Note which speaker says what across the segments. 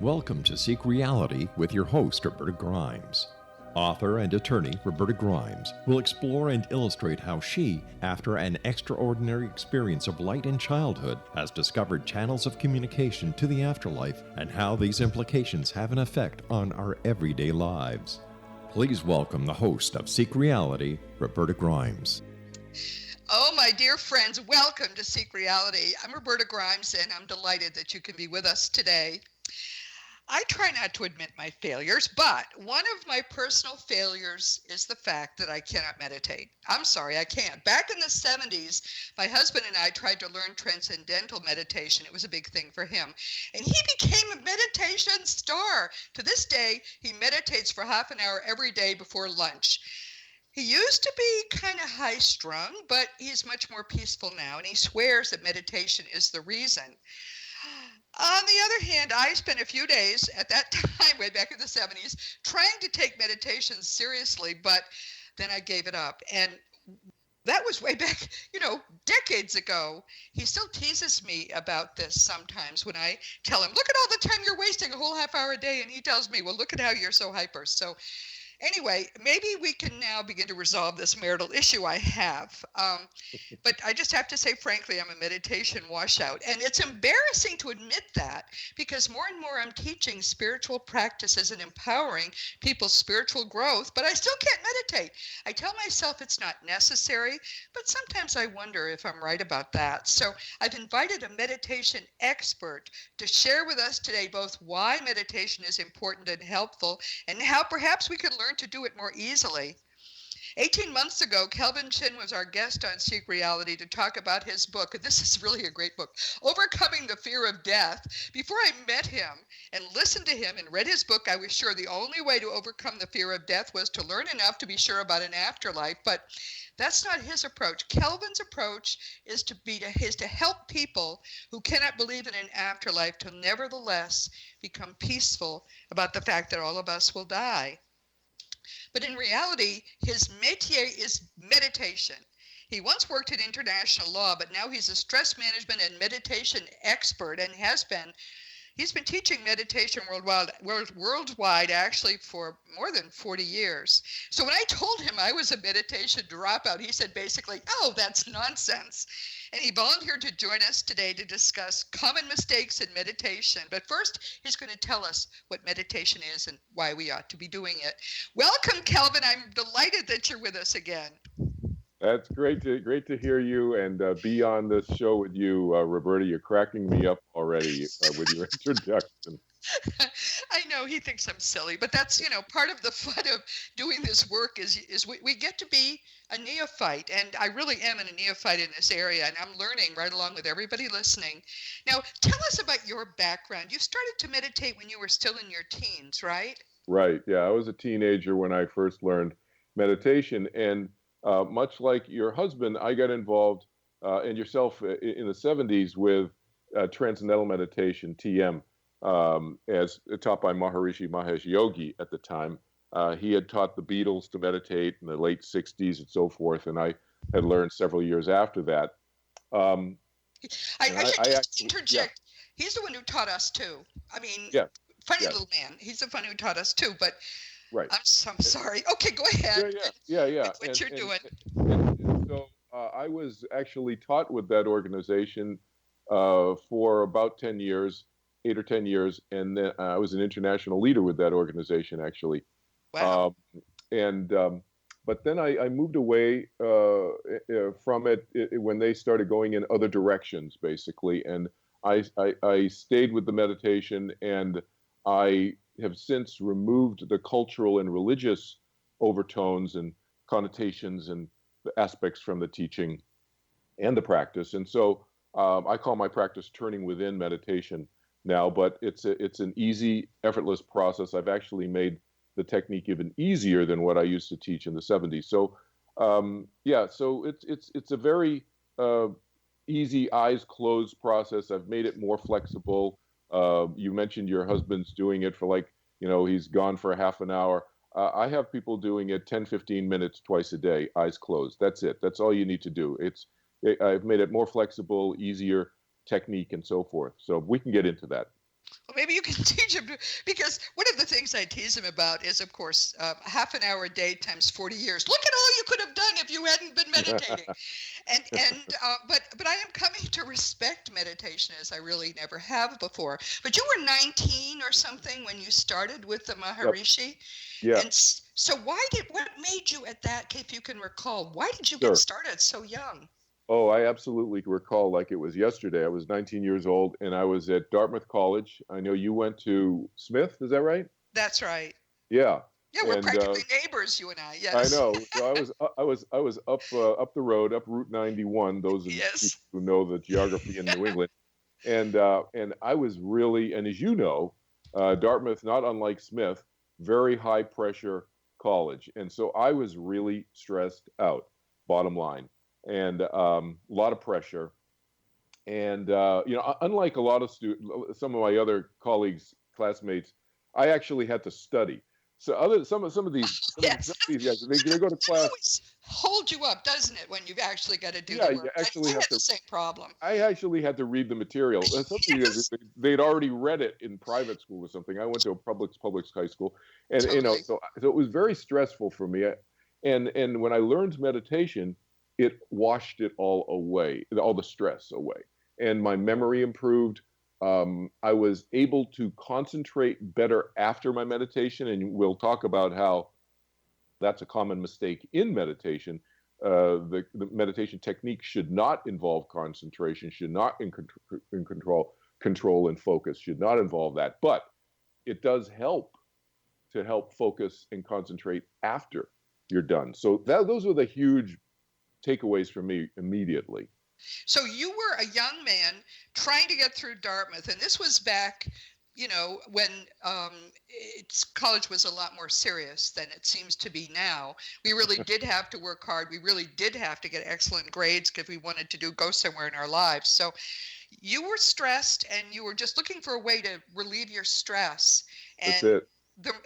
Speaker 1: Welcome to Seek Reality with your host, Roberta Grimes. Author and attorney Roberta Grimes will explore and illustrate how she, after an extraordinary experience of light in childhood, has discovered channels of communication to the afterlife and how these implications have an effect on our everyday lives. Please welcome the host of Seek Reality, Roberta Grimes.
Speaker 2: Oh, my dear friends, welcome to Seek Reality. I'm Roberta Grimes, and I'm delighted that you can be with us today. I try not to admit my failures, but one of my personal failures is the fact that I cannot meditate. I'm sorry, I can't. Back in the 70s, my husband and I tried to learn transcendental meditation. It was a big thing for him. And he became a meditation star. To this day, he meditates for half an hour every day before lunch. He used to be kind of high-strung, but he's much more peaceful now, and he swears that meditation is the reason. On the other hand, I spent a few days at that time, way back in the 70s, trying to take meditation seriously, but then I gave it up. And that was way back, decades ago. He still teases me about this sometimes when I tell him, look at all the time you're wasting, a whole half hour a day. And he tells me, well, look at how you're so hyper. So anyway, maybe we can now begin to resolve this marital issue I have. But I just have to say, frankly, I'm a meditation washout. And it's embarrassing to admit that because more and more I'm teaching spiritual practices and empowering people's spiritual growth, but I still can't meditate. I tell myself it's not necessary, but sometimes I wonder if I'm right about that. So I've invited a meditation expert to share with us today both why meditation is important and helpful and how perhaps we could learn to do it more easily. 18 months ago, Kelvin was our guest on Seek Reality to talk about his book. And this is really a great book, Overcoming the Fear of Death. Before I met him and listened to him and read his book, I was sure the only way to overcome the fear of death was to learn enough to be sure about an afterlife. But that's not his approach. Kelvin's approach is to help people who cannot believe in an afterlife to nevertheless become peaceful about the fact that all of us will die. But in reality, his métier is meditation. He once worked in international law, but now he's a stress management and meditation expert and he's been teaching meditation worldwide actually for more than 40 years. So when I told him I was a meditation dropout, he said basically, oh, that's nonsense. And he volunteered to join us today to discuss common mistakes in meditation. But first, he's going to tell us what meditation is and why we ought to be doing it. Welcome, Kelvin. I'm delighted that you're with us again.
Speaker 3: That's great to hear you and be on this show with you, Roberta. You're cracking me up already with your introduction.
Speaker 2: I know he thinks I'm silly, but that's, part of the fun of doing this work is we get to be a neophyte, and I really am a neophyte in this area, and I'm learning right along with everybody listening. Now, tell us about your background. You started to meditate when you were still in your teens, right?
Speaker 3: Right. Yeah, I was a teenager when I first learned meditation, and much like your husband, I got involved, and yourself in the 70s with Transcendental Meditation, TM, as taught by Maharishi Mahesh Yogi at the time. He had taught the Beatles to meditate in the late 60s and so forth, and I had learned several years after that.
Speaker 2: I should just interject. Yeah. He's the one who taught us too. I mean, funny little man. He's the one who taught us too, but
Speaker 3: right.
Speaker 2: I'm sorry. Okay, go ahead.
Speaker 3: Yeah.
Speaker 2: What you're doing.
Speaker 3: And so I was actually taught with that organization for about 10 years, 8 or 10 years, and then I was an international leader with that organization, actually.
Speaker 2: Wow.
Speaker 3: But then I moved away from it when they started going in other directions, basically, and I stayed with the meditation, and I have since removed the cultural and religious overtones and connotations and the aspects from the teaching and the practice. And so I call my practice Turning Within Meditation now, but it's an easy, effortless process. I've actually made the technique even easier than what I used to teach in the 70s. So so it's a very easy, eyes closed process. I've made it more flexible. You mentioned your husband's doing it for he's gone for a half an hour. I have people doing it 10, 15 minutes twice a day, eyes closed. That's it. That's all you need to do. I've made it more flexible, easier technique, and so forth. So we can get into that.
Speaker 2: Well, maybe you can teach him to, because one of the things I tease him about is, of course, half an hour a day times 40 years. Look at all you could have done if you hadn't been meditating. But I am coming to respect meditation as I really never have before. But you were 19 or something when you started with the Maharishi. Yep.
Speaker 3: Yeah.
Speaker 2: And so what made you at that, if you can recall, why did you
Speaker 3: Sure.
Speaker 2: get started so young?
Speaker 3: Oh, I absolutely recall like it was yesterday. I was 19 years old and I was at Dartmouth College. I know you went to Smith, is that right?
Speaker 2: That's right.
Speaker 3: Yeah.
Speaker 2: Yeah, we're practically neighbors, you and I. Yes.
Speaker 3: I know. So I was up the road, up Route 91. Those of
Speaker 2: yes.
Speaker 3: you who know the geography in New England, and I was really, and as you know, Dartmouth, not unlike Smith, very high pressure college, and so I was really stressed out. Bottom line, and a lot of pressure, and unlike a lot of some of my other colleagues, classmates, I actually had to study. So some of these guys, they go to class.
Speaker 2: Always hold you up, doesn't it, when you've actually got to do the work?
Speaker 3: You actually
Speaker 2: I had the same problem.
Speaker 3: I actually had to read the material.
Speaker 2: Yes.
Speaker 3: They'd already read it in private school or something. I went to a public high school, and
Speaker 2: totally.
Speaker 3: So it was very stressful for me. And when I learned meditation, it washed it all away, all the stress away, and my memory improved. I was able to concentrate better after my meditation, and we'll talk about how that's a common mistake in meditation. The meditation technique should not involve concentration, should not control and focus, should not involve that. But it does help to help focus and concentrate after you're done. So those were the huge takeaways for me immediately.
Speaker 2: So you were a young man trying to get through Dartmouth, and this was back, when college was a lot more serious than it seems to be now. We really did have to work hard. We really did have to get excellent grades if we wanted to go somewhere in our lives. So you were stressed, and you were just looking for a way to relieve your stress. And
Speaker 3: that's it.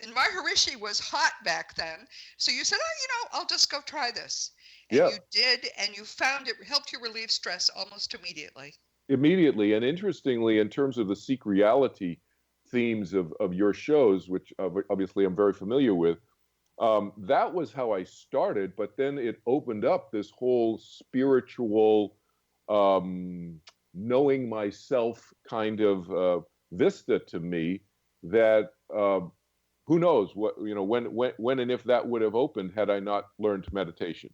Speaker 2: And Maharishi was hot back then. So you said, I'll just go try this. And
Speaker 3: yeah.
Speaker 2: You did, and you found it helped you relieve stress almost immediately.
Speaker 3: Immediately, and interestingly, in terms of the Seek Reality themes of your shows, which obviously I'm very familiar with, that was how I started, but then it opened up this whole spiritual, knowing myself kind of vista to me that who knows when and if that would have opened had I not learned meditation.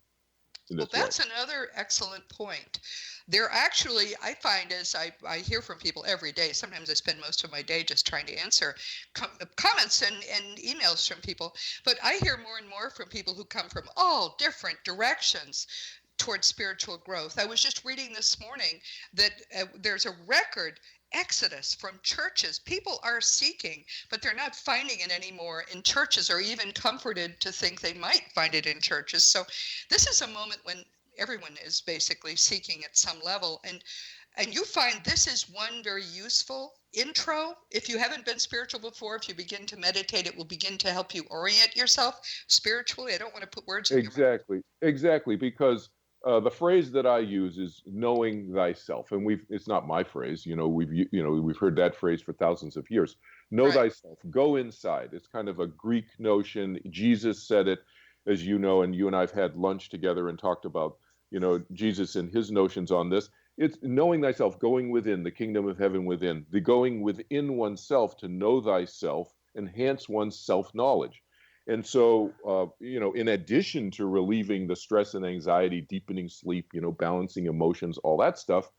Speaker 2: Well, that's another excellent point. There actually, I find, as I hear from people every day, sometimes I spend most of my day just trying to answer comments and emails from people, but I hear more and more from people who come from all different directions towards spiritual growth. I was just reading this morning that there's a record exodus from churches. People are seeking, but they're not finding it anymore in churches, or even comforted to think they might find it in churches. So this is a moment when everyone is basically seeking at some level. And you find this is one very useful intro. If you haven't been spiritual before, if you begin to meditate, it will begin to help you orient yourself spiritually. I don't want to put words in your mouth.
Speaker 3: Exactly, because the phrase that I use is knowing thyself, and it's not my phrase. We've heard that phrase for thousands of years. Know thyself. Go inside. It's kind of a Greek notion. Jesus said it, as you know, and you and I've had lunch together and talked about, Jesus and his notions on this. It's knowing thyself, going within, the kingdom of heaven within, the going within oneself to know thyself, enhance one's self-knowledge. And so, in addition to relieving the stress and anxiety, deepening sleep, balancing emotions, all that stuff,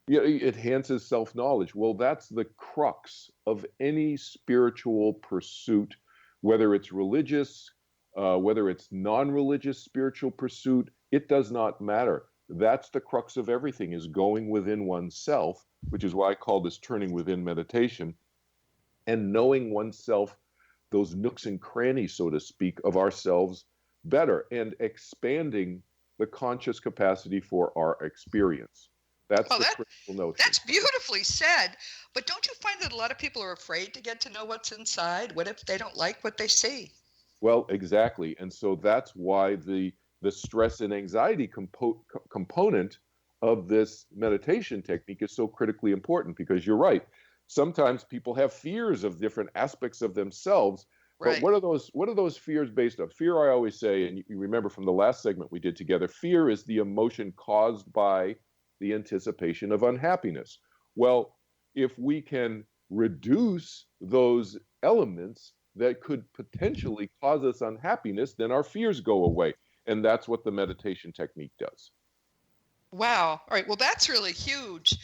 Speaker 3: it enhances self-knowledge. Well, that's the crux of any spiritual pursuit, whether it's religious, whether it's non-religious spiritual pursuit, it does not matter. That's the crux of everything, is going within oneself, which is why I call this turning within meditation, and knowing oneself, those nooks and crannies, so to speak, of ourselves better, and expanding the conscious capacity for our experience. That's the critical notion.
Speaker 2: That's beautifully said. But don't you find that a lot of people are afraid to get to know what's inside? What if they don't like what they see?
Speaker 3: Well, exactly. And so that's why the stress and anxiety component of this meditation technique is so critically important, because you're right. sometimes people have fears of different aspects of themselves. But
Speaker 2: Right.
Speaker 3: what are those fears based on? Fear, I always say, and you remember from the last segment we did together, fear is the emotion caused by the anticipation of unhappiness. Well, if we can reduce those elements that could potentially cause us unhappiness, then our fears go away. And that's what the meditation technique does.
Speaker 2: Wow. All right. Well, that's really huge.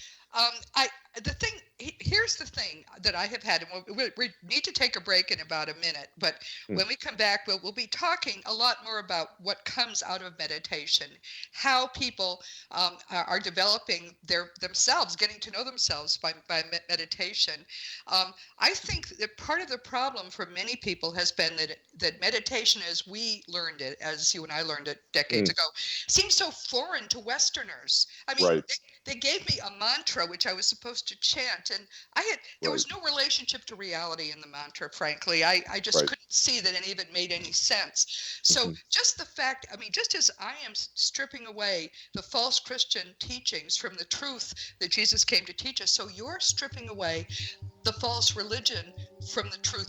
Speaker 2: Here's the thing that I have had, and we need to take a break in about a minute. But when we come back, we'll be talking a lot more about what comes out of meditation, how people are developing themselves, getting to know themselves by meditation. I think that part of the problem for many people has been that meditation, as we learned it, as you and I learned it decades ago, seems so foreign to Westerners. I mean,
Speaker 3: Right.
Speaker 2: they gave me a mantra which I was supposed to chant, and there was no relationship to reality in the mantra, frankly. I just
Speaker 3: Right.
Speaker 2: couldn't see that any of it made any sense. So just the fact, I mean, just as I am stripping away the false Christian teachings from the truth that Jesus came to teach us, so you're stripping away the false religion from the truth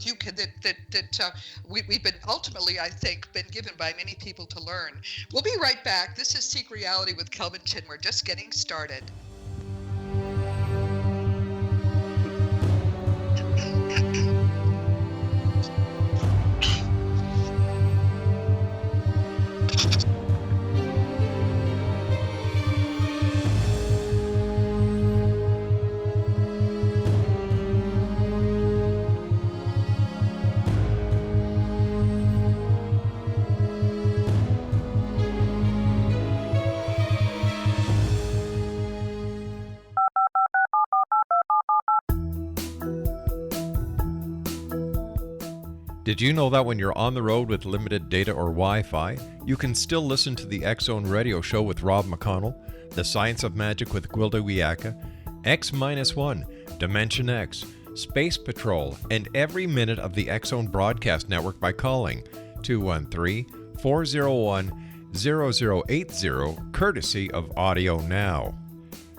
Speaker 2: we've been ultimately, I think, been given by many people to learn. We'll be right back. This is Seek Reality with Kelvin Chin. We're just getting started.
Speaker 1: Did you know that when you're on the road with limited data or Wi-Fi, you can still listen to the X-Zone Radio Show with Rob McConnell, The Science of Magic with Gwilda Wiyaka, X-1, Dimension X, Space Patrol, and every minute of the X-Zone broadcast network by calling 213-401-0080, courtesy of Audio Now.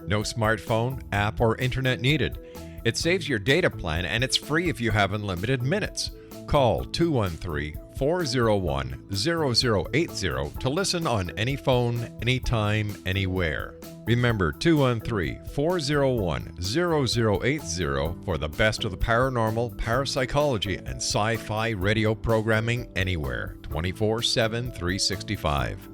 Speaker 1: No smartphone, app, or internet needed. It saves your data plan and it's free if you have unlimited minutes. Call 213-401-0080 to listen on any phone, anytime, anywhere. Remember 213-401-0080 for the best of the paranormal, parapsychology, and sci-fi radio programming anywhere, 24/7, 365.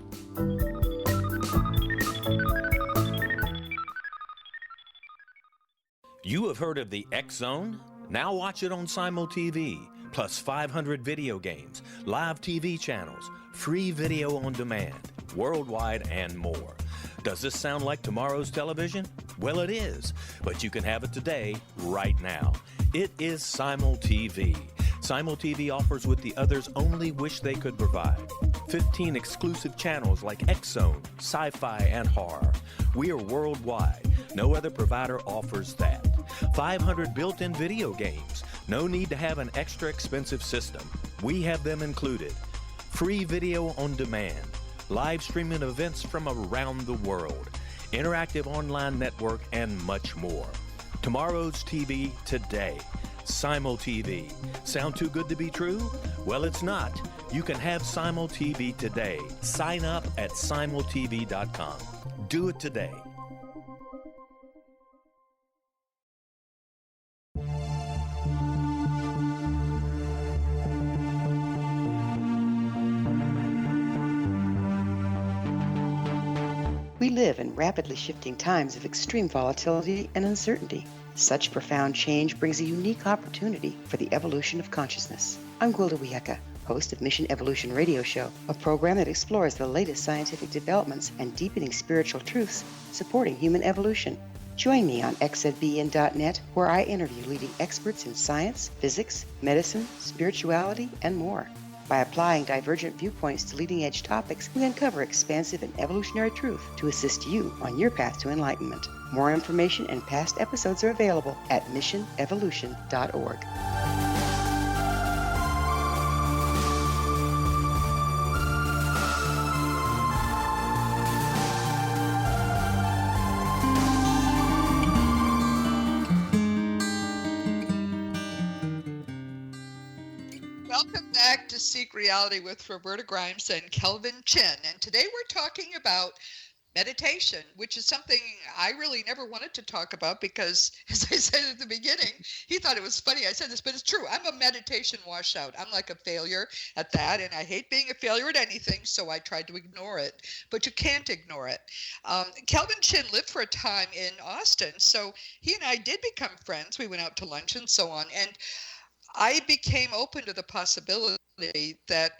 Speaker 4: You have heard of the X-Zone? Now watch it on Simul TV. Plus 500 video games, live TV channels, free video on demand, worldwide, and more. Does this sound like tomorrow's television? Well, it is, but you can have it today, right now. It is Simul TV. Simul TV offers what the others only wish they could provide. 15 exclusive channels like X-Zone, sci-fi, and horror. We are worldwide. No other provider offers that. 500 built-in video games. No need to have an extra expensive system. We have them included. Free video on demand. Live streaming events from around the world. Interactive online network, and much more. Tomorrow's TV today. Simul TV. Sound too good to be true? Well, it's not. You can have Simul TV today. Sign up at simultv.com. Do it today.
Speaker 5: We live in rapidly shifting times of extreme volatility and uncertainty. Such profound change brings a unique opportunity for the evolution of consciousness. I'm Gwilda Wiyaka, host of Mission Evolution Radio Show, a program that explores the latest scientific developments and deepening spiritual truths supporting human evolution. Join me on xzbn.net, where I interview leading experts in science, physics, medicine, spirituality, and more. By applying divergent viewpoints to leading-edge topics, we uncover expansive and evolutionary truth to assist you on your path to enlightenment. More information and past episodes are available at missionevolution.org.
Speaker 2: Welcome back to Seek Reality with Roberta Grimes and Kelvin Chin. And today we're talking about meditation, which is something I really never wanted to talk about because, as I said at the beginning, he thought it was funny I said this, but it's true. I'm a meditation washout. I'm like a failure at that, and I hate being a failure at anything, so I tried to ignore it. But you can't ignore it. Kelvin Chin lived for a time in Austin, so he and I did become friends. We went out to lunch and so on, and I became open to the possibility that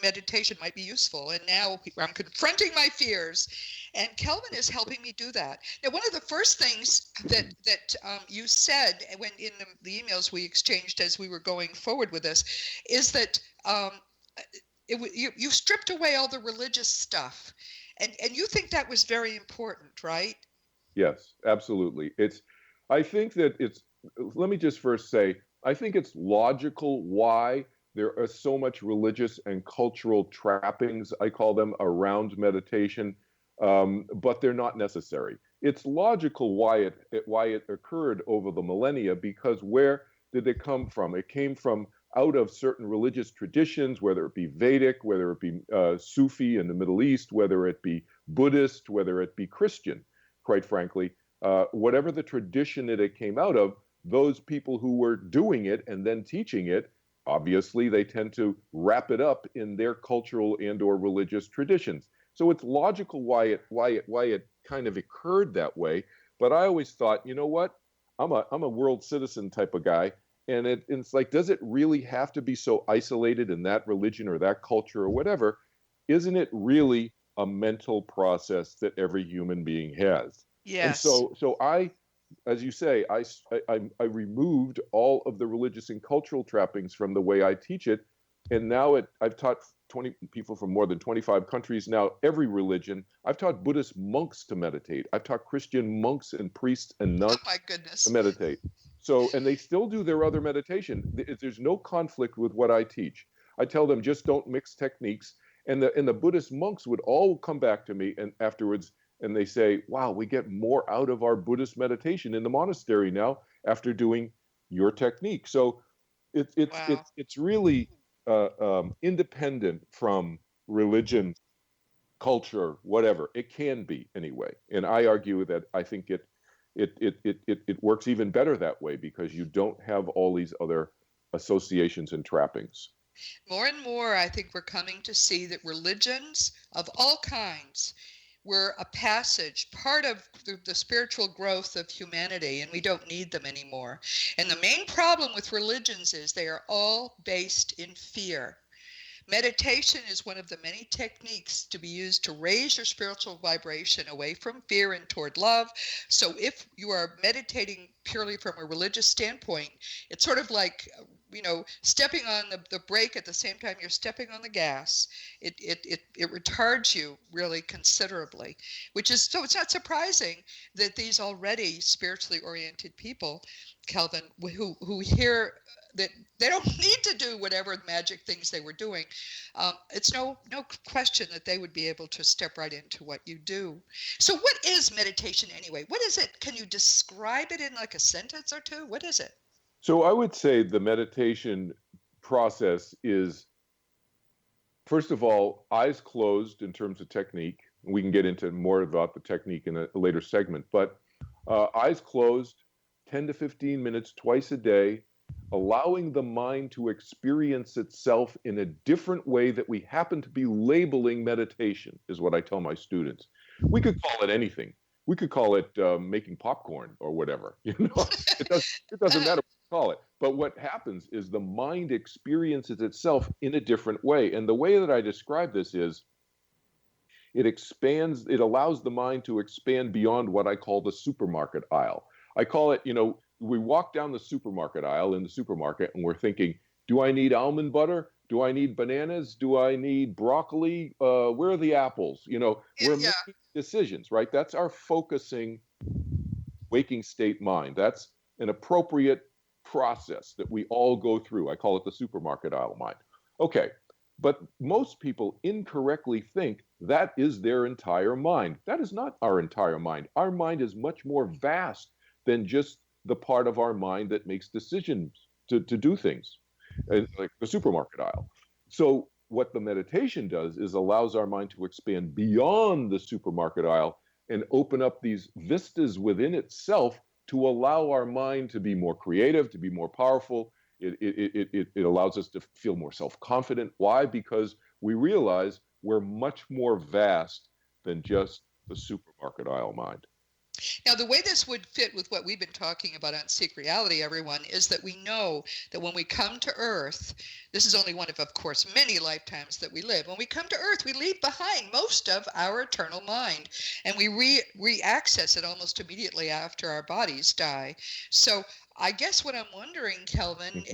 Speaker 2: meditation might be useful. And now I'm confronting my fears. And Kelvin is helping me do that. Now, one of the first things that you said when in the emails we exchanged as we were going forward with this is that you stripped away all the religious stuff. And you think that was very important, right?
Speaker 3: Yes, absolutely. I think that let me just first say, I think it's logical why there are so much religious and cultural trappings, I call them, around meditation, but they're not necessary. It's logical why it occurred over the millennia, because where did it come from? It came from out of certain religious traditions, whether it be Vedic, whether it be Sufi in the Middle East, whether it be Buddhist, whether it be Christian, quite frankly. Whatever the tradition that it came out of, those people who were doing it and then teaching it, obviously they tend to wrap it up in their cultural and or religious traditions. So it's logical why it kind of occurred that way. But I always thought, you know what? I'm a world citizen type of guy. And it's like, does it really have to be so isolated in that religion or that culture or whatever? Isn't it really a mental process that every human being has?
Speaker 2: Yes.
Speaker 3: And so I, as you say, I removed all of the religious and cultural trappings from the way I teach it. And now I've taught 20 people from more than 25 countries now, every religion. I've taught Buddhist monks to meditate. I've taught Christian monks and priests and nuns to meditate. So, and they still do their other meditation. There's no conflict with what I teach. I tell them just don't mix techniques. And the Buddhist monks would all come back to me and afterwards, and they say, wow, we get more out of our Buddhist meditation in the monastery now after doing your technique. So it's really independent from religion, culture, whatever. It can be anyway. And I argue that I think it works even better that way because you don't have all these other associations and trappings.
Speaker 2: More and more, I think we're coming to see that religions of all kinds were a passage, part of the spiritual growth of humanity, and we don't need them anymore. And the main problem with religions is they are all based in fear. Meditation is one of the many techniques to be used to raise your spiritual vibration away from fear and toward love. So if you are meditating purely from a religious standpoint, it's sort of like, stepping on the brake at the same time you're stepping on the gas. It retards you really considerably, so it's not surprising that these already spiritually oriented people, Kelvin, who hear that they don't need to do whatever magic things they were doing. It's no question that they would be able to step right into what you do. So what is meditation anyway? What is it? Can you describe it in like a sentence or two? What is it?
Speaker 3: So I would say the meditation process is, first of all, eyes closed in terms of technique. We can get into more about the technique in a later segment, but eyes closed, 10 to 15 minutes twice a day, allowing the mind to experience itself in a different way that we happen to be labeling meditation, is what I tell my students. We could call it anything. We could call it making popcorn or whatever. It doesn't matter what you call it. But what happens is the mind experiences itself in a different way. And the way that I describe this is it allows the mind to expand beyond what I call the supermarket aisle. I call it, we walk down the supermarket aisle in the supermarket and we're thinking, do I need almond butter? Do I need bananas? Do I need broccoli? Where are the apples? We're making decisions, right? That's our focusing waking state mind. That's an appropriate process that we all go through. I call it the supermarket aisle mind. Okay, but most people incorrectly think that is their entire mind. That is not our entire mind. Our mind is much more vast than just the part of our mind that makes decisions to do things. like the supermarket aisle. So what the meditation does is allows our mind to expand beyond the supermarket aisle and open up these vistas within itself to allow our mind to be more creative, to be more powerful. It allows us to feel more self-confident. Why? Because we realize we're much more vast than just the supermarket aisle mind.
Speaker 2: Now, the way this would fit with what we've been talking about on Seek Reality, everyone, is that we know that when we come to Earth, this is only one of course, many lifetimes that we live. When we come to Earth, we leave behind most of our eternal mind, and we re-access it almost immediately after our bodies die. So I guess what I'm wondering, Kelvin,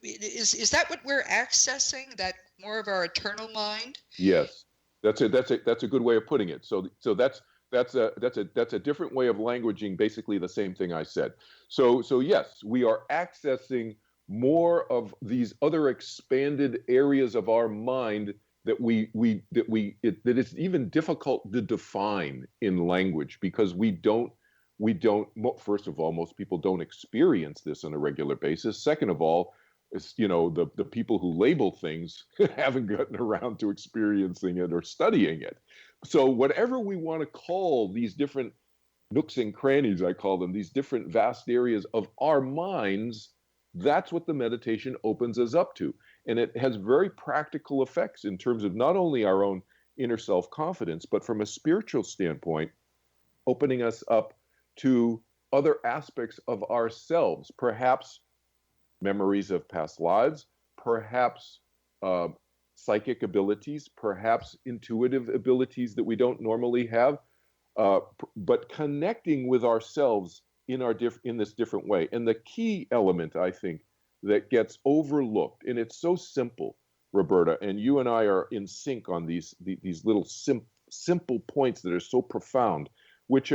Speaker 2: is that what we're accessing, that more of our eternal mind?
Speaker 3: Yes, that's a good way of putting it. So that's a different way of languaging basically the same thing I said. So yes, we are accessing more of these other expanded areas of our mind that that it's even difficult to define in language, because we don't first of all, most people don't experience this on a regular basis. Second of all, it's, the people who label things haven't gotten around to experiencing it or studying it. So whatever we want to call these different nooks and crannies, I call them, these different vast areas of our minds, that's what the meditation opens us up to. And it has very practical effects in terms of not only our own inner self-confidence, but from a spiritual standpoint, opening us up to other aspects of ourselves, perhaps memories of past lives, perhaps psychic abilities, perhaps intuitive abilities that we don't normally have, but connecting with ourselves in this different way. And the key element, I think, that gets overlooked, and it's so simple, Roberta, and you and I are in sync on these little simple points that are so profound, which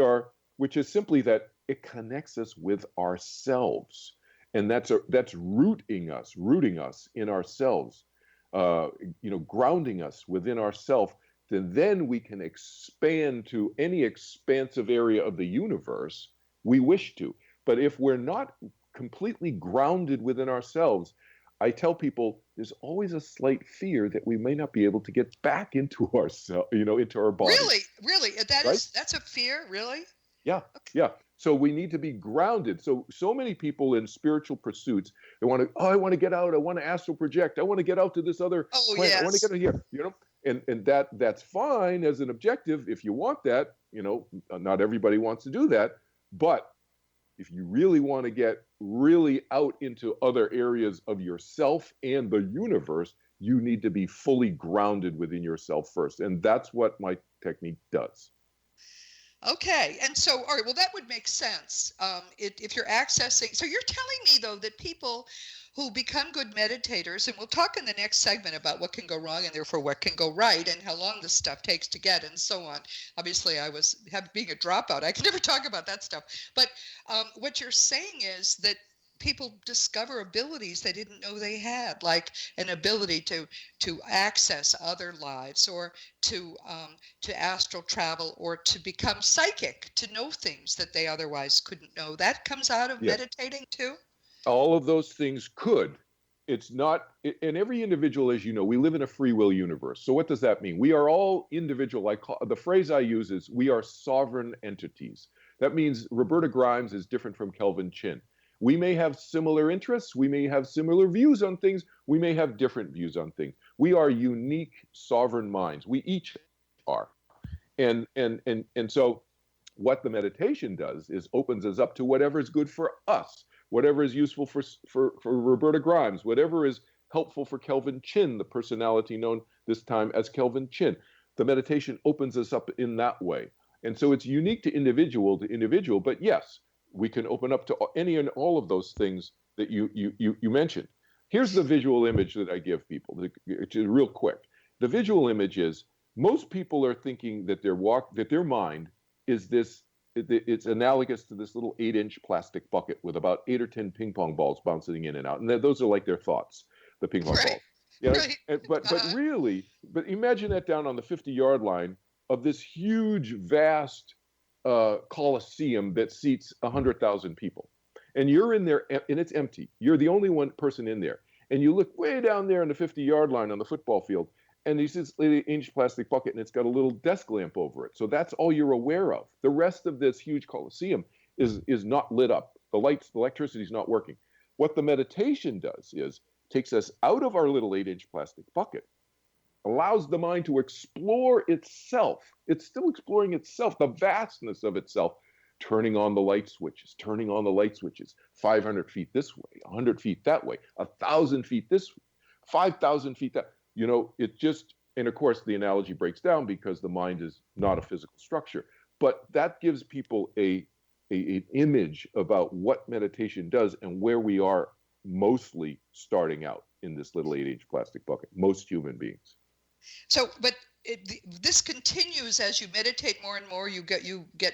Speaker 3: is simply that it connects us with ourselves. And that's rooting us in ourselves, grounding us within ourselves. Then we can expand to any expansive area of the universe we wish to. But if we're not completely grounded within ourselves, I tell people there's always a slight fear that we may not be able to get back into ourselves, into our body.
Speaker 2: Really, that's a fear, really?
Speaker 3: Yeah, okay. Yeah. So we need to be grounded. So many people in spiritual pursuits, I want to get out. I want to astral project. I want to get out to this other planet.
Speaker 2: Yes.
Speaker 3: I want to get out here, and that's fine as an objective if you want that. Not everybody wants to do that. But if you really want to get really out into other areas of yourself and the universe, you need to be fully grounded within yourself first. And that's what my technique does.
Speaker 2: Okay, and so, all right, well, that would make sense. If you're accessing, so you're telling me, though, that people who become good meditators, and we'll talk in the next segment about what can go wrong and therefore what can go right and how long this stuff takes to get and so on. Obviously, being a dropout, I can never talk about that stuff. But what you're saying is that people discover abilities they didn't know they had, like an ability to access other lives, or to astral travel, or to become psychic, to know things that they otherwise couldn't know. That comes out of meditating too?
Speaker 3: All of those things could. It's not, and every individual, as you know, we live in a free will universe. So what does that mean? We are all individual. The phrase I use is we are sovereign entities. That means Roberta Grimes is different from Kelvin Chin. We may have similar interests. We may have similar views on things. We may have different views on things. We are unique sovereign minds. We each are. And so what the meditation does is opens us up to whatever is good for us, whatever is useful for Roberta Grimes, whatever is helpful for Kelvin Chin, the personality known this time as Kelvin Chin. The meditation opens us up in that way. And so it's unique to individual, but yes, we can open up to any and all of those things that you mentioned. Here's the visual image that I give people, which is real quick. The visual image is, most people are thinking that their mind is this, it's analogous to this little 8-inch plastic bucket with about 8 or 10 ping pong balls bouncing in and out. And those are like their thoughts, the ping pong balls. Yeah, right. But imagine that down on the 50-yard line of this huge, vast coliseum that seats 100,000 people, and you're in there, and it's empty. You're the only one person in there, And you look way down there on the 50-yard line on the football field, and there's this 8-inch plastic bucket, and it's got a little desk lamp over it. So that's all you're aware of. The rest of this huge coliseum is not lit up. The electricity is not working. What the meditation does is takes us out of our little 8-inch plastic bucket, allows the mind to explore itself. It's still exploring itself, the vastness of itself, turning on the light switches, 500 feet this way, 100 feet that way, 1,000 feet this way, 5,000 feet that. It just, and of course the analogy breaks down because the mind is not a physical structure, but that gives people an image about what meditation does and where we are mostly starting out in this little 8-inch plastic bucket, most human beings.
Speaker 2: So, but this continues as you meditate more and more. You get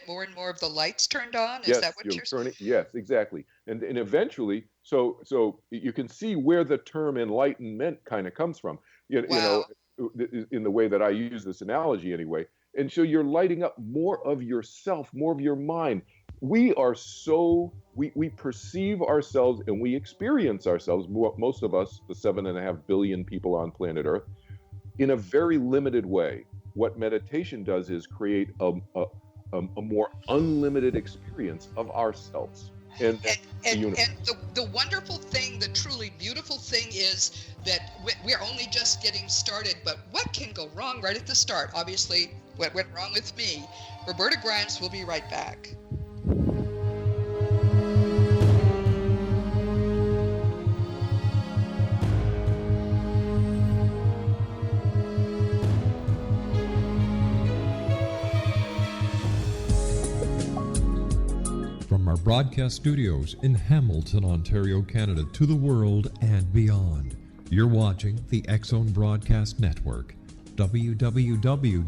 Speaker 2: more and more of the lights turned on. Is that what you're saying?
Speaker 3: Yes, exactly. And eventually, so you can see where the term enlightenment kind of comes from. You know, in the way that I use this analogy, anyway. And so you're lighting up more of yourself, more of your mind. We are we perceive ourselves and we experience ourselves, most of us, the 7.5 billion people on planet Earth, in a very limited way. What meditation does is create a more unlimited experience of ourselves and the universe.
Speaker 2: And the wonderful thing, the truly beautiful thing is that we're only just getting started, but what can go wrong right at the start? Obviously, what went wrong with me. Roberta Grimes will be right back.
Speaker 1: From our broadcast studios in Hamilton, Ontario, Canada, to the world and beyond, you're watching the X-Zone Broadcast Network, www.xzbn.net.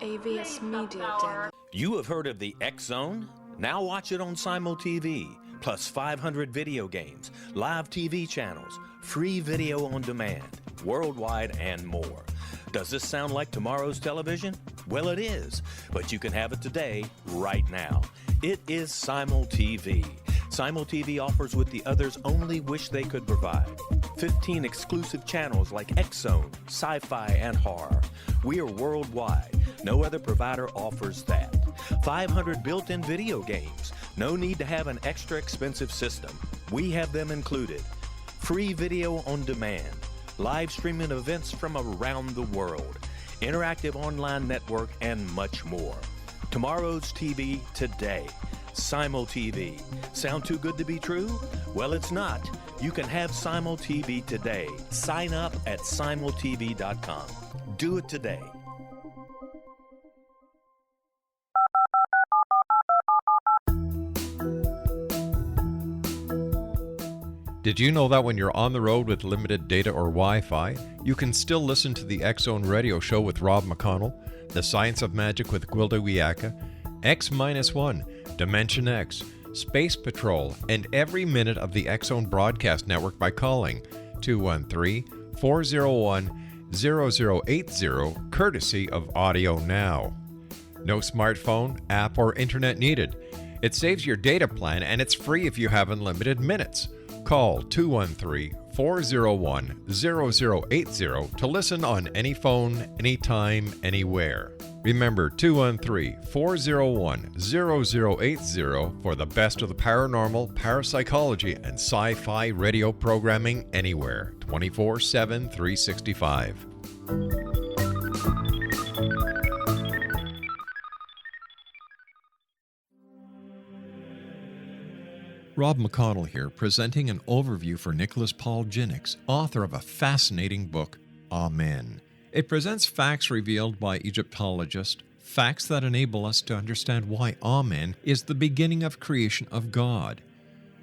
Speaker 6: AVS Media.
Speaker 4: You have heard of the X-Zone? Now watch it on SimulTV, plus 500 video games, live TV channels, free video on demand, worldwide, and more. Does this sound like tomorrow's television? Well, it is, but you can have it today, right now. It is SimulTV. SimulTV offers what the others only wish they could provide. 15 exclusive channels like X-Zone, sci-fi, and horror. We are worldwide. No other provider offers that. 500 built-in video games. No need to have an extra expensive system. We have them included. Free video on demand. Live streaming events from around the world, interactive online network, and much more. Tomorrow's TV today. SimulTV. Sound too good to be true? Well, it's not. You can have SimulTV today. Sign up at simultv.com. Do it today.
Speaker 1: Did you know that when you're on the road with limited data or Wi-Fi, you can still listen to the X-Zone Radio Show with Rob McConnell, The Science of Magic with Gwilda Wiyaka, X-1, Dimension X, Space Patrol, and every minute of the X-Zone Broadcast Network by calling 213-401-0080, courtesy of Audio Now. No smartphone, app, or internet needed. It saves your data plan and it's free if you have unlimited minutes. Call 213-401-0080 to listen on any phone, anytime, anywhere. Remember 213-401-0080 for the best of the paranormal, parapsychology, and sci-fi radio programming anywhere, 24/7, 365. Rob McConnell here, presenting an overview for Nicholas Paul Jennings, author of a fascinating book, Amen. It presents facts revealed by Egyptologists, facts that enable us to understand why Amen is the beginning of creation of God.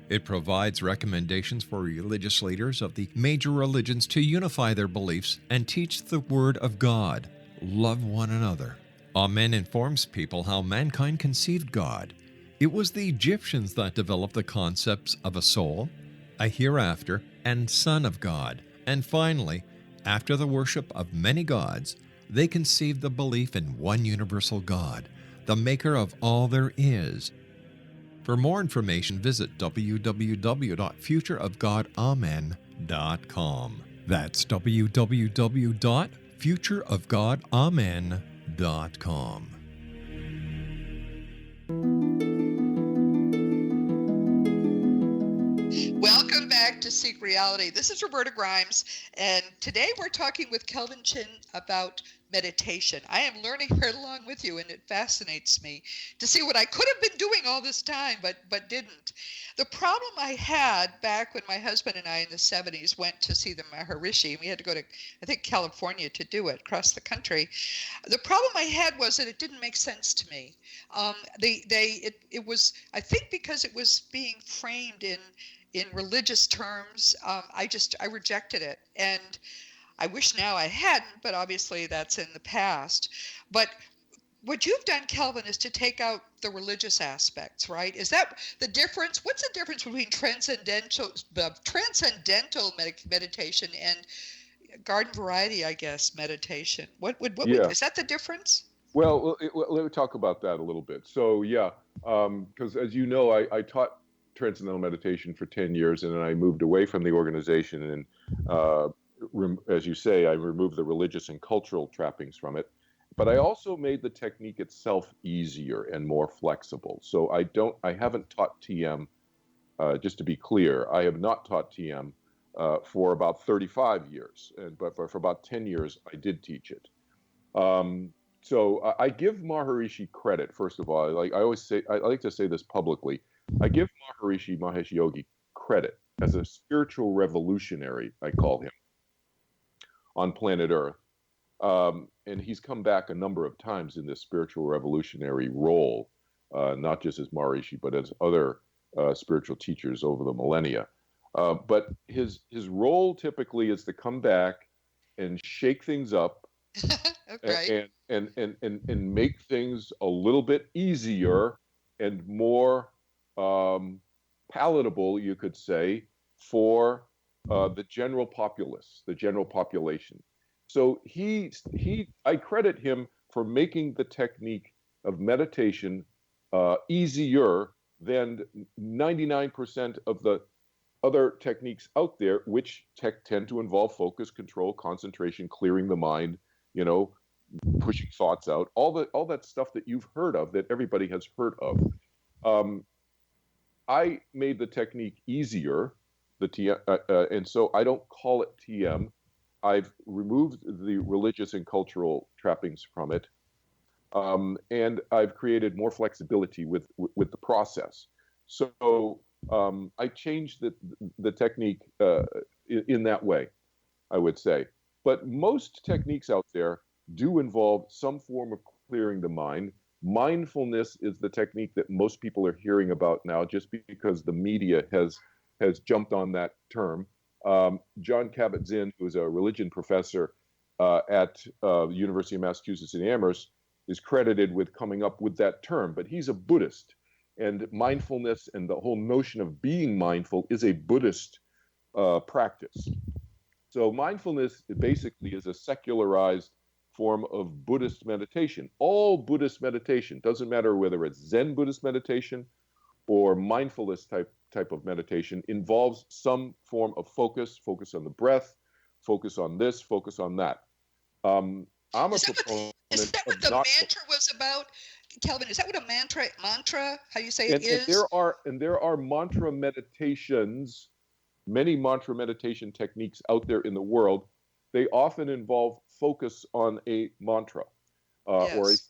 Speaker 1: It provides recommendations for religious leaders of the major religions to unify their beliefs and teach the Word of God. Love one another. Amen informs people how mankind conceived God. It was the Egyptians that developed the concepts of a soul, a hereafter, and Son of God. And finally, after the worship of many gods, they conceived the belief in one universal God, the maker of all there is. For more information, visit www.futureofgodamen.com. That's www.futureofgodamen.com.
Speaker 2: Welcome back to Seek Reality. This is Roberta Grimes, and today we're talking with Kelvin Chin about meditation. I am learning right along with you, and it fascinates me to see what I could have been doing all this time, but didn't. The problem I had back when my husband and I in the 70s went to see the Maharishi, and we had to go to, I think, California to do it, across the country. The problem I had was that it didn't make sense to me. It was, I think, because it was being framed in religious terms. I rejected it, and I wish now I hadn't, but obviously that's in the past. But what you've done, Kelvin, is to take out the religious aspects, right? Is that the difference? What's the difference between transcendental meditation and garden variety, I guess, meditation? Is that the difference?
Speaker 3: Well, let me talk about that a little bit. So, because as you know, I taught transcendental meditation for 10 years, and then I moved away from the organization, and as you say, I removed the religious and cultural trappings from it. But I also made the technique itself easier and more flexible. So I haven't taught TM, just to be clear, I have not taught TM for about 35 years, but for about 10 years, I did teach it. So I give Maharishi credit, first of all. Like I always say, I like to say this publicly. I give Maharishi Mahesh Yogi credit as a spiritual revolutionary, I call him, on planet Earth. And he's come back a number of times in this spiritual revolutionary role, not just as Maharishi, but as other spiritual teachers over the millennia. But his role typically is to come back and shake things up,
Speaker 2: Okay.
Speaker 3: and make things a little bit easier and more palatable, you could say, for the general populace, the general population. So I credit him for making the technique of meditation easier than 99% of the other techniques out there, which tend to involve focus, control, concentration, clearing the mind, pushing thoughts out, all that stuff that you've heard of, that everybody has heard of. I made the technique easier, and so I don't call it TM. I've removed the religious and cultural trappings from it, and I've created more flexibility with the process. So I changed the technique in that way, I would say. But most techniques out there do involve some form of clearing the mind. Mindfulness is the technique that most people are hearing about now, just because the media has jumped on that term. John Kabat-Zinn, who's a religion professor at the University of Massachusetts in Amherst, is credited with coming up with that term, but he's a Buddhist. And mindfulness and the whole notion of being mindful is a Buddhist practice. So mindfulness basically is a secularized form of Buddhist meditation. All Buddhist meditation, doesn't matter whether it's Zen Buddhist meditation or mindfulness type of meditation, involves some form of focus on the breath, focus on this, focus on that. I'm a proponent.
Speaker 2: Is that what the mantra was about, Kelvin? Is that what a mantra? How you say it is?
Speaker 3: And there are mantra meditations, many mantra meditation techniques out there in the world. They often involve focus on a mantra,
Speaker 2: Yes.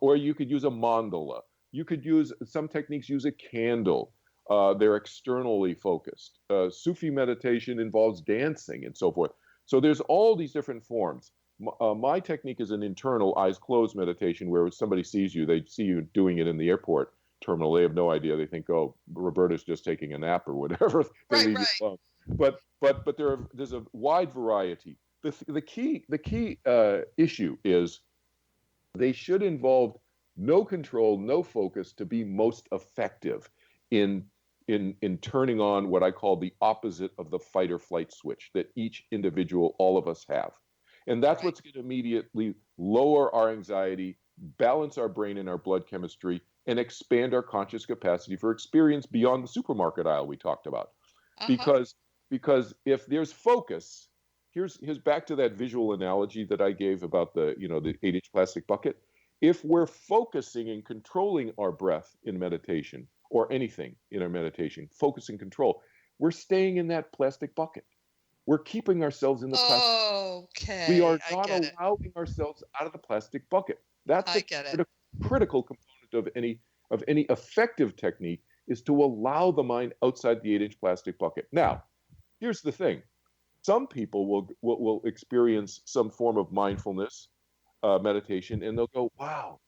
Speaker 3: or you could use a mandala. You could use, some techniques use a candle. They're externally focused. Sufi meditation involves dancing and so forth. So there's all these different forms. My technique is an internal eyes closed meditation, where if somebody sees you, they see you doing it in the airport terminal. They have no idea. They think, oh, Roberta's just taking a nap or whatever. They leave you alone. But there's a wide variety. The key issue is they should involve no control, no focus to be most effective in turning on what I call the opposite of the fight or flight switch that each individual, all of us have. And that's what's going to immediately lower our anxiety, balance our brain and our blood chemistry, and expand our conscious capacity for experience beyond the supermarket aisle we talked about. Because if there's focus, here's back to that visual analogy that I gave about the 8-inch plastic bucket. If we're focusing and controlling our breath in meditation, or anything in our meditation, focus and control, we're staying in that plastic bucket. We're keeping ourselves in the plastic.
Speaker 2: Okay.
Speaker 3: We are not allowing ourselves out of the plastic bucket. That's a critical component of any effective technique, is to allow the mind outside the 8-inch plastic bucket. Now, here's the thing. Some people will experience some form of mindfulness meditation, and they'll go, wow,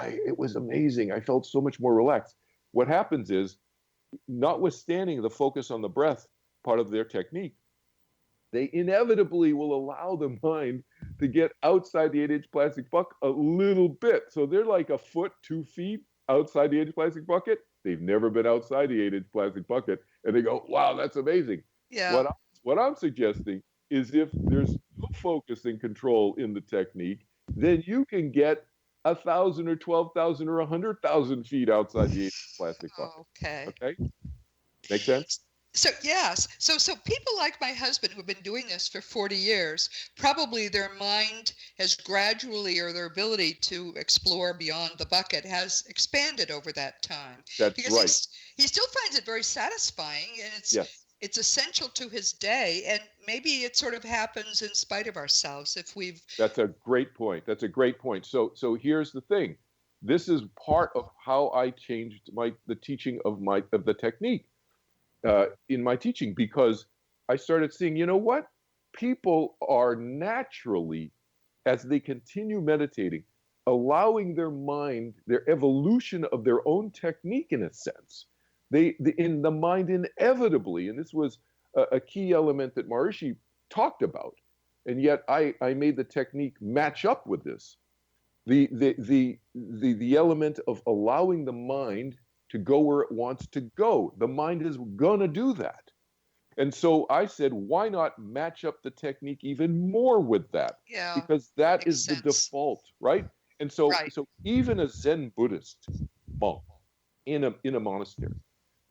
Speaker 3: it was amazing. I felt so much more relaxed. What happens is, notwithstanding the focus on the breath part of their technique, they inevitably will allow the mind to get outside the 8-inch plastic bucket a little bit. So they're like a foot, 2 feet outside the 8-inch plastic bucket. They've never been outside the 8-inch plastic bucket, and they go, wow, that's amazing.
Speaker 2: Yeah.
Speaker 3: What I'm suggesting is, if there's no focus and control in the technique, then you can get 1,000 or 12,000 or 100,000 feet outside the 8-inch plastic bucket. Okay. Make sense?
Speaker 2: So yes, so people like my husband who have been doing this for 40 years, probably their mind has gradually, or their ability to explore beyond the bucket has expanded over that time.
Speaker 3: That's
Speaker 2: because
Speaker 3: right.
Speaker 2: He still finds it very satisfying, and it's essential to his day, and maybe it sort of happens in spite of ourselves if we've.
Speaker 3: That's a great point. So here's the thing. This is part of how I changed the teaching of the technique. In my teaching, because I started seeing, you know what? People are naturally, as they continue meditating, allowing their mind, their evolution of their own technique, in a sense. In the mind inevitably, and this was a key element that Maharishi talked about, and yet I made the technique match up with this. The element of allowing the mind to go where it wants to go. The mind is going to do that. And so I said, why not match up the technique even more with that?
Speaker 2: Yeah,
Speaker 3: because that is the default, right? And so, so even a Zen Buddhist monk in a monastery,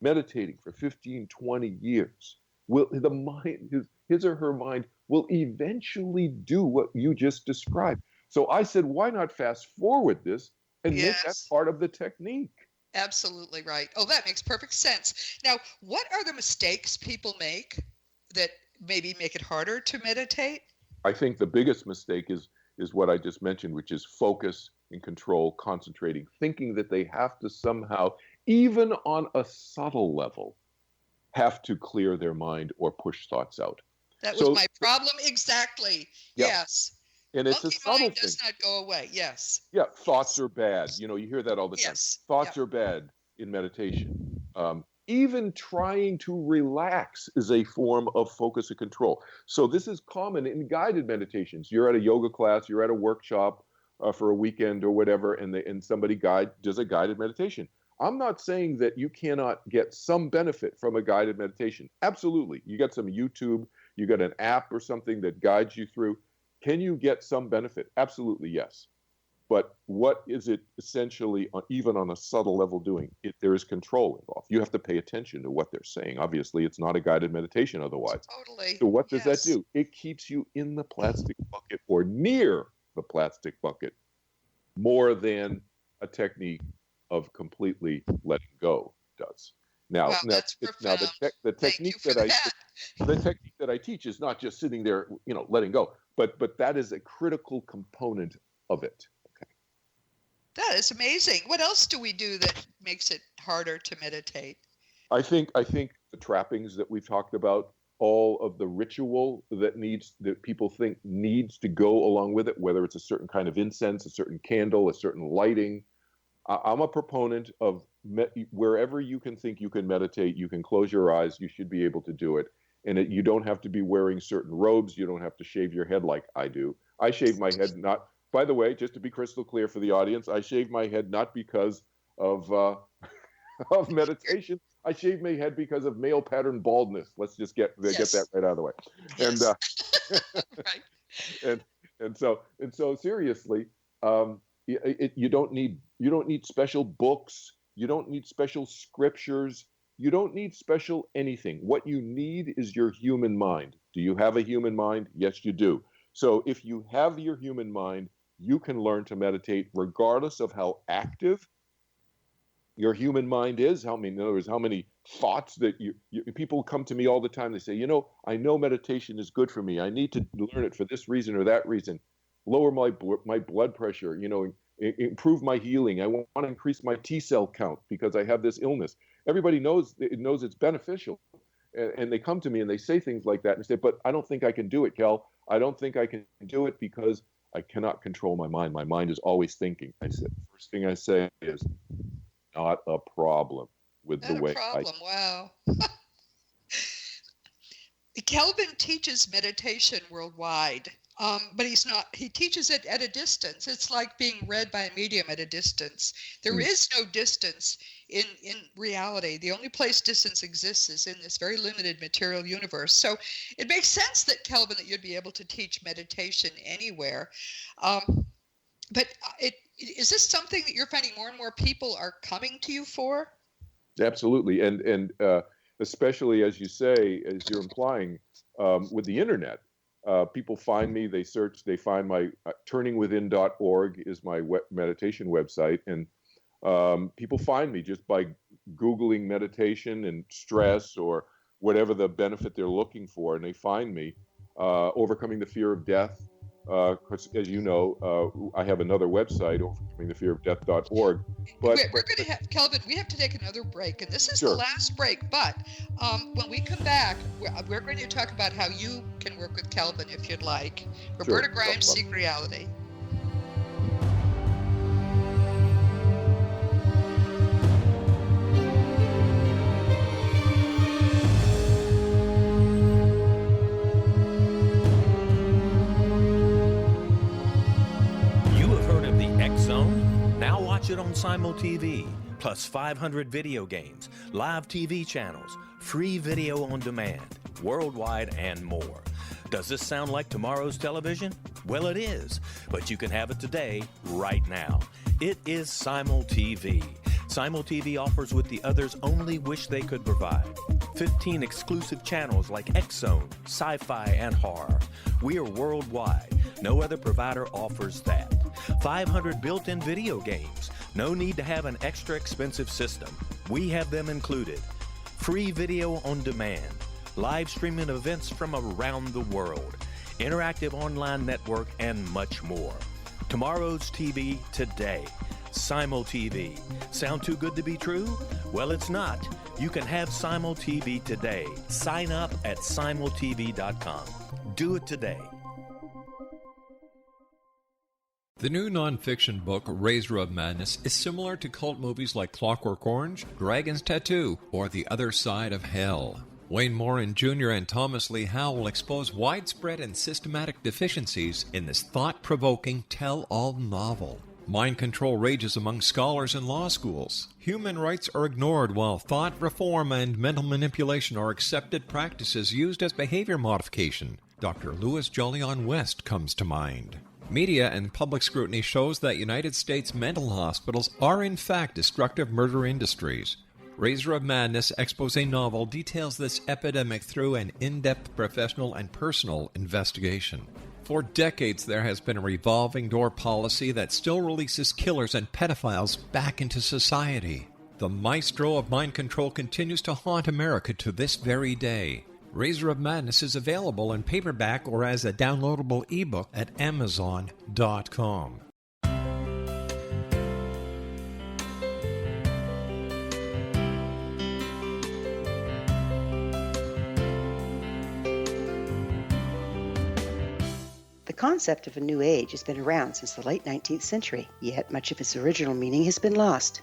Speaker 3: meditating for 15, 20 years, the mind, his or her mind will eventually do what you just described. So I said, why not fast forward this and make that part of the technique?
Speaker 2: Absolutely right. Oh, that makes perfect sense. Now, what are the mistakes people make that maybe make it harder to meditate?
Speaker 3: I think the biggest mistake is what I just mentioned, which is focus and control, concentrating, thinking that they have to somehow, even on a subtle level, have to clear their mind or push thoughts out.
Speaker 2: That was my problem exactly.
Speaker 3: Yeah.
Speaker 2: Yes.
Speaker 3: And it's a subtle thing.
Speaker 2: Does not go away. Yes.
Speaker 3: Yeah. Thoughts are bad. You hear that all the time.
Speaker 2: Yes.
Speaker 3: Thoughts are bad in meditation. Even trying to relax is a form of focus and control. So this is common in guided meditations. You're at a yoga class, you're at a workshop for a weekend or whatever, and somebody does a guided meditation. I'm not saying that you cannot get some benefit from a guided meditation. Absolutely. You got some YouTube, you got an app or something that guides you through. Can you get some benefit? Absolutely, yes. But what is it essentially, even on a subtle level, doing? There is control involved. You have to pay attention to what they're saying. Obviously, it's not a guided meditation otherwise.
Speaker 2: Totally.
Speaker 3: So what does that do? It keeps you in the plastic bucket or near the plastic bucket more than a technique of completely letting go does. Now, the technique that I teach is not just sitting there, letting go, but that is a critical component of it. Okay.
Speaker 2: That is amazing. What else do we do that makes it harder to meditate?
Speaker 3: I think the trappings that we've talked about, all of the ritual that people think needs to go along with it, whether it's a certain kind of incense, a certain candle, a certain lighting. I'm a proponent of wherever you can think you can meditate, you can close your eyes, you should be able to do it. And you don't have to be wearing certain robes. You don't have to shave your head like I do. I shave my head not, by the way, just to be crystal clear for the audience, I shave my head not because of meditation. I shave my head because of male pattern baldness. Let's just get that right out of the way.
Speaker 2: Yes.
Speaker 3: And and so seriously, You don't need special books. You don't need special scriptures. You don't need special anything. What you need is your human mind. Do you have a human mind? Yes, you do. So if you have your human mind, you can learn to meditate regardless of how active your human mind is. In other words, how many thoughts that people come to me all the time. They say, I know meditation is good for me. I need to learn it for this reason or that reason. Lower my blood pressure, improve my healing. I want to increase my T cell count because I have this illness. Everybody knows it's beneficial. And they come to me and they say things like that and say, but I don't think I can do it, Kel. I don't think I can do it because I cannot control my mind. My mind is always thinking. I said, first thing I say is, not a problem with the way
Speaker 2: Wow. Kelvin teaches meditation worldwide, but he teaches it at a distance. It's like being read by a medium at a distance. There is no distance in reality. The only place distance exists is in this very limited material universe. So it makes sense that, Kelvin, that you'd be able to teach meditation anywhere. But is this something that you're finding more and more people are coming to you for?
Speaker 3: Absolutely. And especially, as you say, as you're implying, with the internet, people find me, they find my turningwithin.org is my meditation website. And people find me just by Googling meditation and stress or whatever the benefit they're looking for. And they find me, overcoming the fear of death. Because as you know, I have another website, overcomingthefearofdeath.org. But
Speaker 2: we're going to have, Kelvin, we have to take another break, and this is
Speaker 3: Sure.
Speaker 2: the last break. But when we come back, we're going to talk about how you can work with Kelvin if you'd like. Roberta Grimes, Seek Reality.
Speaker 4: Now watch it on Simul TV, plus 500 video games, live TV channels, free video on demand, worldwide, and more. Does this sound like tomorrow's television? Well, it is, but you can have it today, right now. It is Simul TV. Simul TV offers what the others only wish they could provide. 15 exclusive channels like X-Zone, Sci-Fi, and Horror. We are worldwide. No other provider offers that. 500 built-in video games. No need to have an extra expensive system. We have them included. Free video on demand. Live streaming events from around the world. Interactive online network, and much more. Tomorrow's TV today. Simul TV. Sound too good to be true? Well, it's not. You can have Simul TV today. Sign up at simultv.com. Do it today.
Speaker 1: The new nonfiction book, Razor of Madness, is similar to cult movies like Clockwork Orange, Dragon's Tattoo, or The Other Side of Hell. Wayne Morin Jr. and Thomas Lee Howe will expose widespread and systematic deficiencies in this thought-provoking tell-all novel. Mind control rages among scholars in law schools. Human rights are ignored while thought reform and mental manipulation are accepted practices used as behavior modification. Dr. Louis Jolyon West comes to mind. Media and public scrutiny shows that United States mental hospitals are in fact destructive murder industries. Razor of Madness expose novel details this epidemic through an in-depth professional and personal investigation. For decades, there has been a revolving door policy that still releases killers and pedophiles back into society. The maestro of mind control continues to haunt America to this very day. Razor of Madness is available in paperback or as a downloadable ebook at Amazon.com.
Speaker 5: The concept of a new age has been around since the late 19th century, yet much of its original meaning has been lost.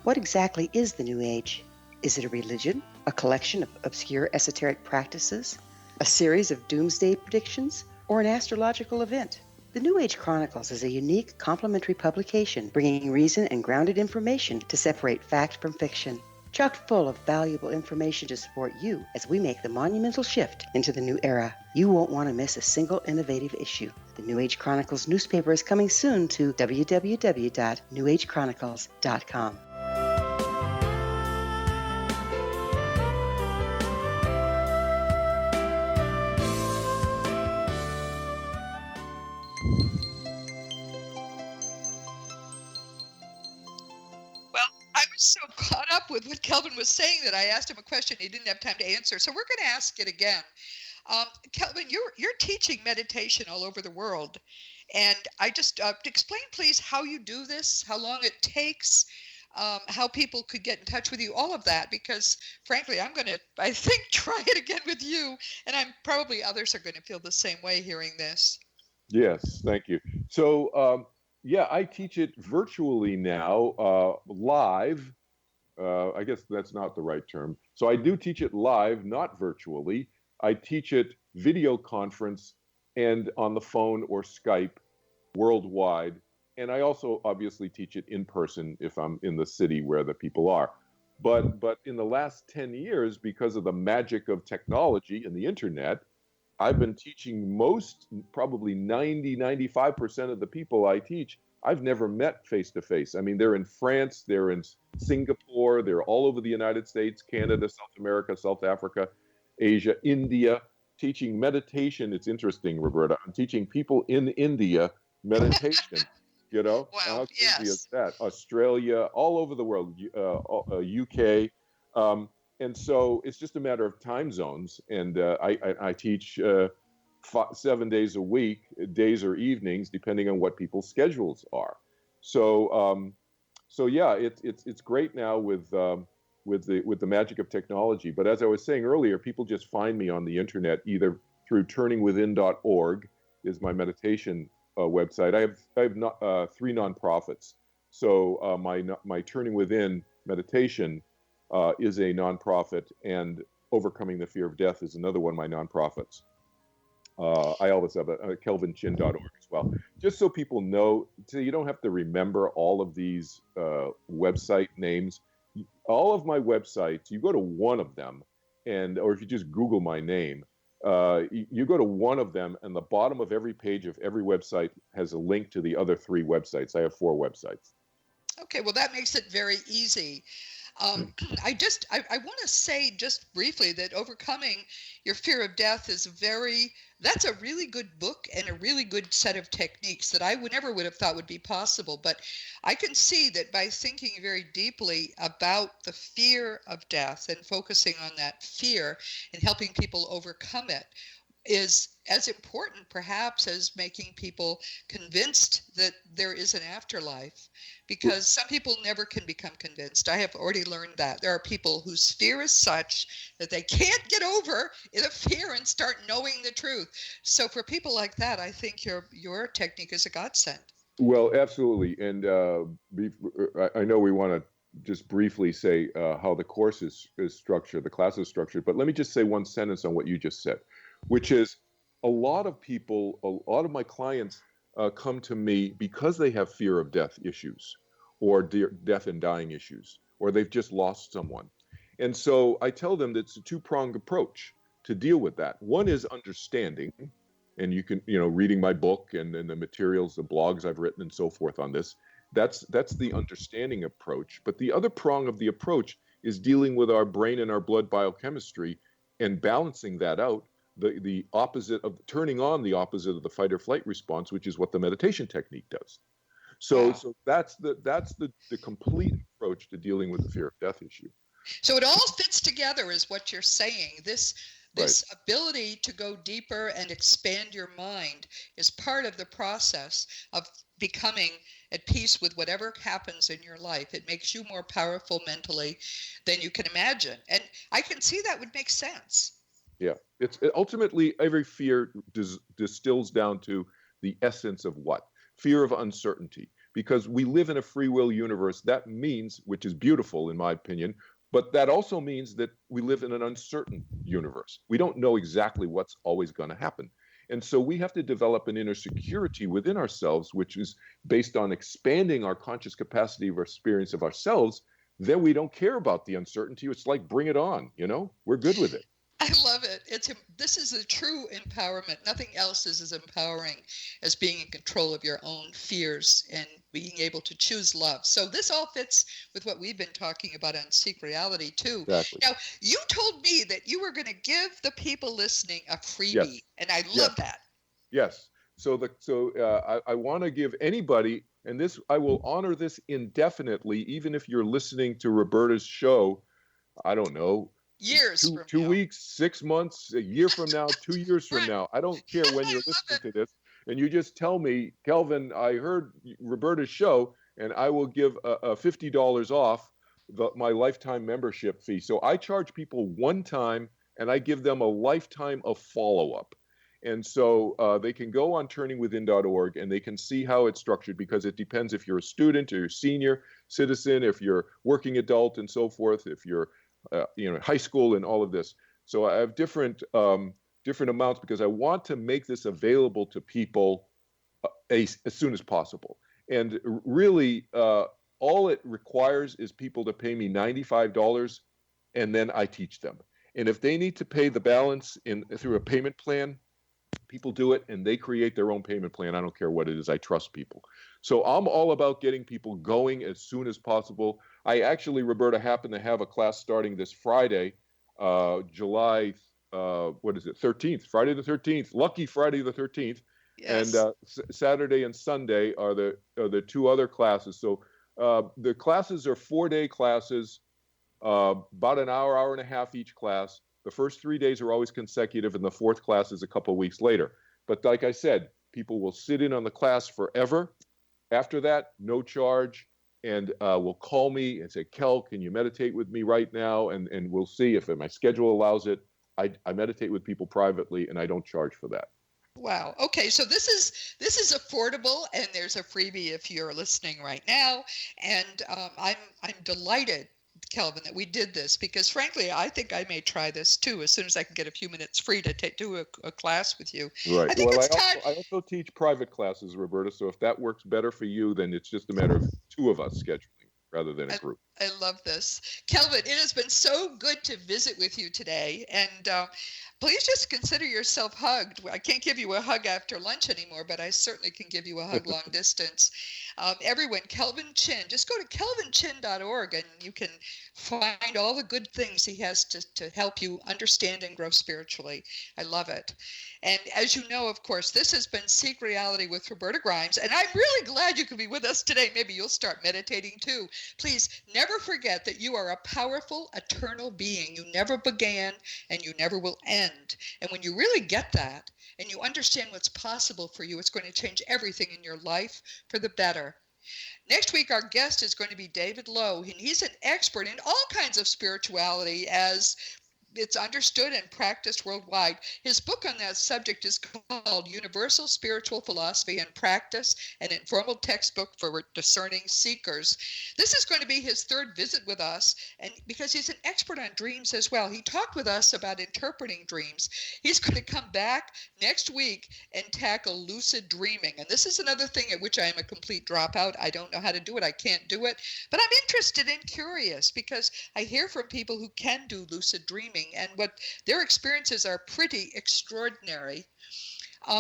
Speaker 5: What exactly is the new age? Is it a religion, a collection of obscure esoteric practices, a series of doomsday predictions, or an astrological event? The New Age Chronicles is a unique complementary publication bringing reason and grounded information to separate fact from fiction. chock full of valuable information to support you as we make the monumental shift into the new era. You won't want to miss a single innovative issue. The New Age Chronicles newspaper is coming soon to www.newagechronicles.com.
Speaker 2: So caught up with what Kelvin was saying that I asked him a question he didn't have time to answer. So we're going to ask it again. Kelvin, you're teaching meditation all over the world. And I just explain, please, how you do this, how long it takes, how people could get in touch with you, all of that, because frankly, I'm going to, I think, try it again with you. And I'm probably others are going to feel the same way hearing this.
Speaker 3: Yes, thank you. So, yeah, I teach it virtually now, live. I guess that's not the right term. So I do teach it live, not virtually. I teach it video conference and on the phone or Skype worldwide. And I also obviously teach it in person if I'm in the city where the people are. But in the last 10 years, because of the magic of technology and the internet, I've been teaching probably 95% of the people I teach, I've never met face to face. I mean, they're in France, they're in Singapore, they're all over the United States, Canada, South America, South Africa, Asia, India, teaching meditation. It's interesting, Roberta. I'm teaching people in India meditation, you know?
Speaker 2: Wow,
Speaker 3: How crazy
Speaker 2: yes.
Speaker 3: is that? Australia, all over the world, UK. And so it's just a matter of time zones. And I teach 7 days a week, days or evenings, depending on what people's schedules are. So yeah, it's great now with the magic of technology. But as I was saying earlier, people just find me on the internet either through turningwithin.org is my meditation website. I have 3 nonprofits. So my Turning Within meditation is a nonprofit, and Overcoming the Fear of Death is another one of my nonprofits. I always have a kelvinchin.org as well, just so people know, so you don't have to remember all of these website names. All of my websites, you go to one of them, or if you just Google my name, you go to one of them, and the bottom of every page of every website has a link to the other 3 websites. I have 4 websites.
Speaker 2: Okay, well, that makes it very easy. I want to say just briefly that Overcoming Your Fear of Death that's a really good book and a really good set of techniques that I never would have thought would be possible. But I can see that by thinking very deeply about the fear of death and focusing on that fear and helping people overcome it is as important perhaps as making people convinced that there is an afterlife, because some people never can become convinced. I have already learned that there are people whose fear is such that they can't get over the fear and start knowing the truth. So for people like that, I think your technique is a godsend.
Speaker 3: Well, absolutely. And I know we want to just briefly say how the course is structured, the class is structured, but let me just say one sentence on what you just said, which is a lot of my clients come to me because they have fear of death issues or death and dying issues, or they've just lost someone. And so I tell them that it's a 2-pronged approach to deal with that. One is understanding, and you can, reading my book and the materials, the blogs I've written and so forth on this, that's the understanding approach. But the other prong of the approach is dealing with our brain and our blood biochemistry and balancing that out, the opposite of turning on the opposite of the fight or flight response, which is what the meditation technique does. So,
Speaker 2: Wow.
Speaker 3: so that's the complete approach to dealing with the fear of death issue.
Speaker 2: So it all fits together is what you're saying. This
Speaker 3: Right.
Speaker 2: ability to go deeper and expand your mind is part of the process of becoming at peace with whatever happens in your life. It makes you more powerful mentally than you can imagine. And I can see that would make sense.
Speaker 3: Yeah, ultimately every fear distills down to the essence of what? Fear of uncertainty. Because we live in a free will universe, that means, which is beautiful in my opinion, but that also means that we live in an uncertain universe. We don't know exactly what's always going to happen. And so we have to develop an inner security within ourselves, which is based on expanding our conscious capacity of experience of ourselves then we don't care about the uncertainty. It's like, bring it on, we're good with it.
Speaker 2: I love it. This is a true empowerment. Nothing else is as empowering as being in control of your own fears and being able to choose love. So this all fits with what we've been talking about on Seek Reality too.
Speaker 3: Exactly.
Speaker 2: Now, you told me that you were going to give the people listening a freebie,
Speaker 3: Yes.
Speaker 2: and I love that.
Speaker 3: Yes. So I want to give anybody, and this, I will honor this indefinitely, even if you're listening to Roberta's show, I don't know,
Speaker 2: Years from
Speaker 3: two
Speaker 2: now.
Speaker 3: weeks, 6 months, a year from now, 2 years from now. I don't care when you're listening to this. And you just tell me, Kelvin, I heard Roberta's show, and I will give a $50 off my lifetime membership fee. So I charge people one time, and I give them a lifetime of follow-up. And so they can go on turningwithin.org, and they can see how it's structured, because it depends if you're a student or you're a senior citizen, if you're working adult and so forth, if you're high school and all of this. So I have different amounts, because I want to make this available to people as soon as possible. And really, all it requires is people to pay me $95, and then I teach them. And if they need to pay the balance through a payment plan, people do it, and they create their own payment plan. I don't care what it is. I trust people. So I'm all about getting people going as soon as possible. I actually, Roberta, happen to have a class starting this Friday, July, 13th, Friday the 13th, lucky Friday the 13th.
Speaker 2: Yes.
Speaker 3: And Saturday and Sunday are the two other classes. So the classes are 4-day classes, about an hour and a half each class. The first 3 days are always consecutive, and the fourth class is a couple of weeks later. But like I said, people will sit in on the class forever. After that, no charge, and will call me and say, Kel, can you meditate with me right now? And we'll see if my schedule allows it. I meditate with people privately, and I don't charge for that.
Speaker 2: Wow. Okay, so this is affordable, and there's a freebie if you're listening right now. And I'm delighted, Kelvin, that we did this, because frankly, I think I may try this too as soon as I can get a few minutes free to do a class with you.
Speaker 3: Right.
Speaker 2: I think
Speaker 3: well,
Speaker 2: it's time.
Speaker 3: I also teach private classes, Roberta. So if that works better for you, then it's just a matter of two of us scheduling rather than a group.
Speaker 2: I love this. Kelvin, it has been so good to visit with you today. And please just consider yourself hugged. I can't give you a hug after lunch anymore, but I certainly can give you a hug long distance. Everyone, Kelvin Chin, just go to kelvinchin.org, and you can find all the good things he has to help you understand and grow spiritually. I love it. And as you know, of course, this has been Seek Reality with Roberta Grimes, and I'm really glad you could be with us today. Maybe you'll start meditating too. Please never forget that you are a powerful, eternal being. You never began, and you never will end. And when you really get that, and you understand what's possible for you, it's going to change everything in your life for the better. Next week, our guest is going to be David Lowe, and he's an expert in all kinds of spirituality as it's understood and practiced worldwide. His book on that subject is called Universal Spiritual Philosophy and Practice, an informal textbook for discerning seekers. This is going to be his third visit with us, and because he's an expert on dreams as well. He talked with us about interpreting dreams. He's going to come back next week and tackle lucid dreaming. And this is another thing at which I am a complete dropout. I don't know how to do it. I can't do it. But I'm interested and curious, because I hear from people who can do lucid dreaming, and what their experiences are pretty extraordinary.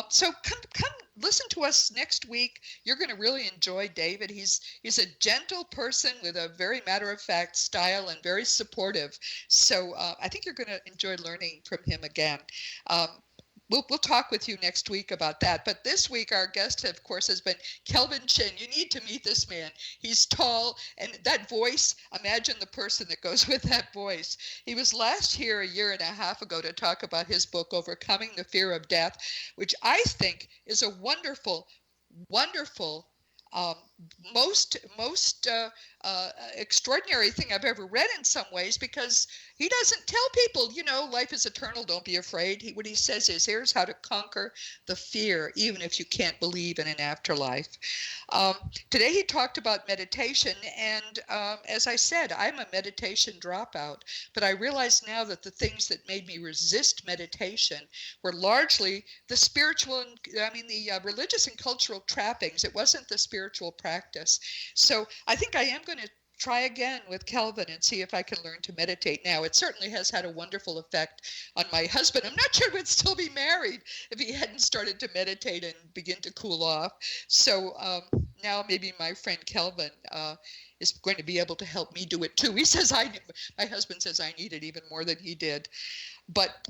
Speaker 2: So come listen to us next week. You're going to really enjoy David. He's a gentle person with a very matter-of-fact style and very supportive. So I think you're going to enjoy learning from him again. We'll talk with you next week about that. But this week, our guest, of course, has been Kelvin Chin. You need to meet this man. He's tall, and that voice, imagine the person that goes with that voice. He was last here a year and a half ago to talk about his book, Overcoming the Fear of Death, which I think is a wonderful, wonderful, most extraordinary thing I've ever read in some ways, because he doesn't tell people, life is eternal, don't be afraid. What he says is, here's how to conquer the fear, even if you can't believe in an afterlife. Today he talked about meditation, and as I said, I'm a meditation dropout, but I realize now that the things that made me resist meditation were largely the the religious and cultural trappings. It wasn't the spiritual practice. So I think I am going to try again with Kelvin and see if I can learn to meditate now. It certainly has had a wonderful effect on my husband. I'm not sure we'd still be married if he hadn't started to meditate and begin to cool off. So now maybe my friend Kelvin is going to be able to help me do it too. He says my husband says I need it even more than he did. But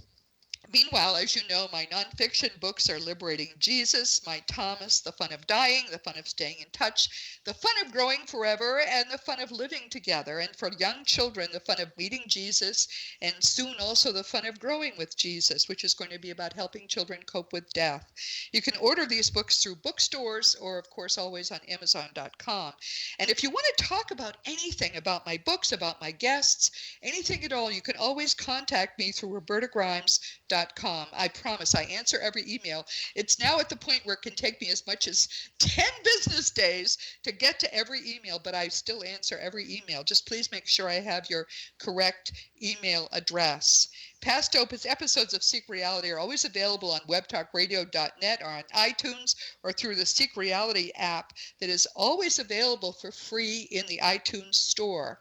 Speaker 2: meanwhile, as you know, my nonfiction books are Liberating Jesus, My Thomas, The Fun of Dying, The Fun of Staying in Touch, The Fun of Growing Forever, and The Fun of Living Together. And for young children, The Fun of Meeting Jesus, and soon also The Fun of Growing with Jesus, which is going to be about helping children cope with death. You can order these books through bookstores or, of course, always on Amazon.com. And if you want to talk about anything about my books, about my guests, anything at all, you can always contact me through RobertaGrimes.com. I promise I answer every email. It's now at the point where it can take me as much as 10 business days to get to every email, but I still answer every email. Just please make sure I have your correct email address. Past episodes of Seek Reality are always available on webtalkradio.net or on iTunes or through the Seek Reality app that is always available for free in the iTunes store.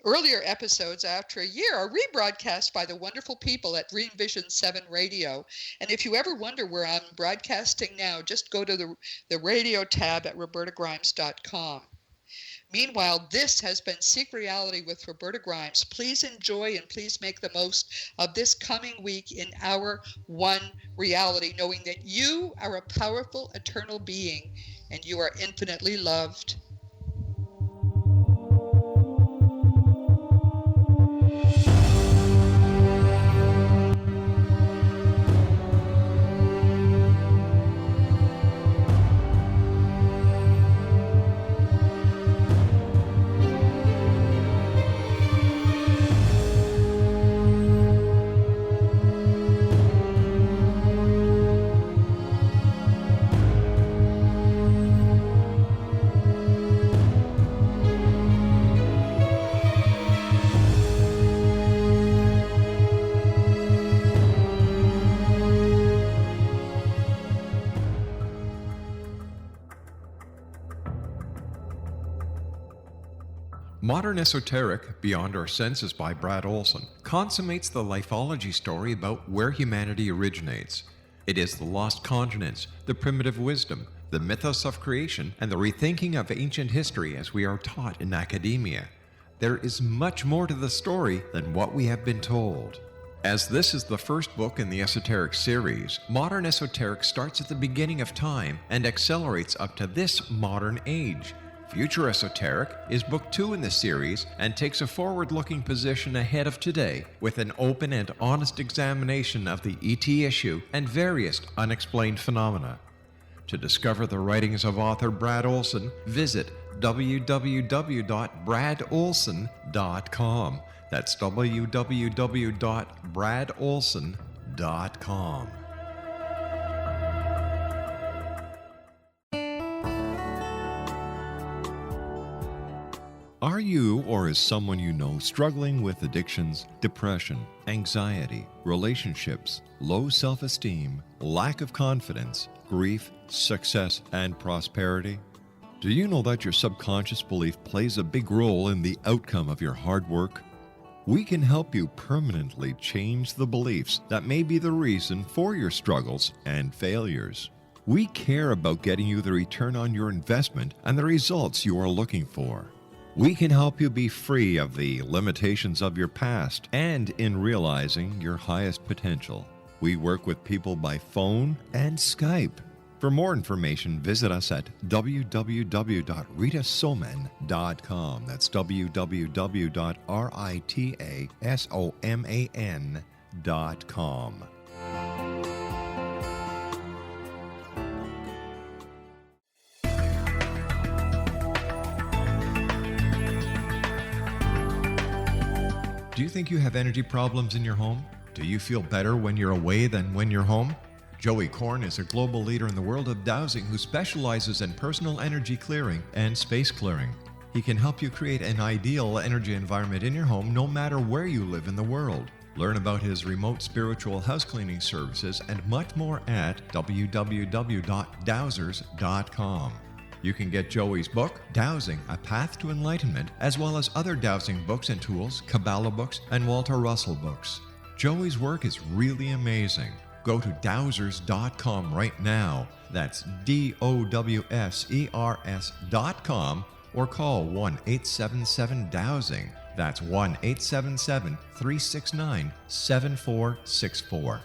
Speaker 2: Earlier episodes after a year are rebroadcast by the wonderful people at Revision 7 Radio. And if you ever wonder where I'm broadcasting now, just go to the radio tab at robertagrimes.com. Meanwhile, this has been Seek Reality with Roberta Grimes. Please enjoy and please make the most of this coming week in our one reality, knowing that you are a powerful, eternal being and you are infinitely loved.
Speaker 1: Modern Esoteric, Beyond Our Senses by Brad Olson, consummates the lifology story about where humanity originates. It is the lost continents, the primitive wisdom, the mythos of creation, and the rethinking of ancient history as we are taught in academia. There is much more to the story than what we have been told. As this is the first book in the Esoteric series, Modern Esoteric starts at the beginning of time and accelerates up to this modern age. Future Esoteric is book 2 in the series and takes a forward-looking position ahead of today with an open and honest examination of the ET issue and various unexplained phenomena. To discover the writings of author Brad Olson, visit www.bradolson.com. That's www.bradolson.com. Are you or is someone you know struggling with addictions, depression, anxiety, relationships, low self-esteem, lack of confidence, grief, success, and prosperity? Do you know that your subconscious belief plays a big role in the outcome of your hard work? We can help you permanently change the beliefs that may be the reason for your struggles and failures. We care about getting you the return on your investment and the results you are looking for. We can help you be free of the limitations of your past and in realizing your highest potential. We work with people by phone and Skype. For more information, visit us at www.ritasoman.com. That's www.ritasoman.com. Do you think you have energy problems in your home? Do you feel better when you're away than when you're home? Joey Korn is a global leader in the world of dowsing who specializes in personal energy clearing and space clearing. He can help you create an ideal energy environment in your home no matter where you live in the world. Learn about his remote spiritual house cleaning services and much more at www.dowsers.com. You can get Joey's book, Dowsing, A Path to Enlightenment, as well as other dowsing books and tools, Kabbalah books, and Walter Russell books. Joey's work is really amazing. Go to dowsers.com right now. That's DOWSERS.com, or call 1-877-DOWSING. That's 1-877-369-7464.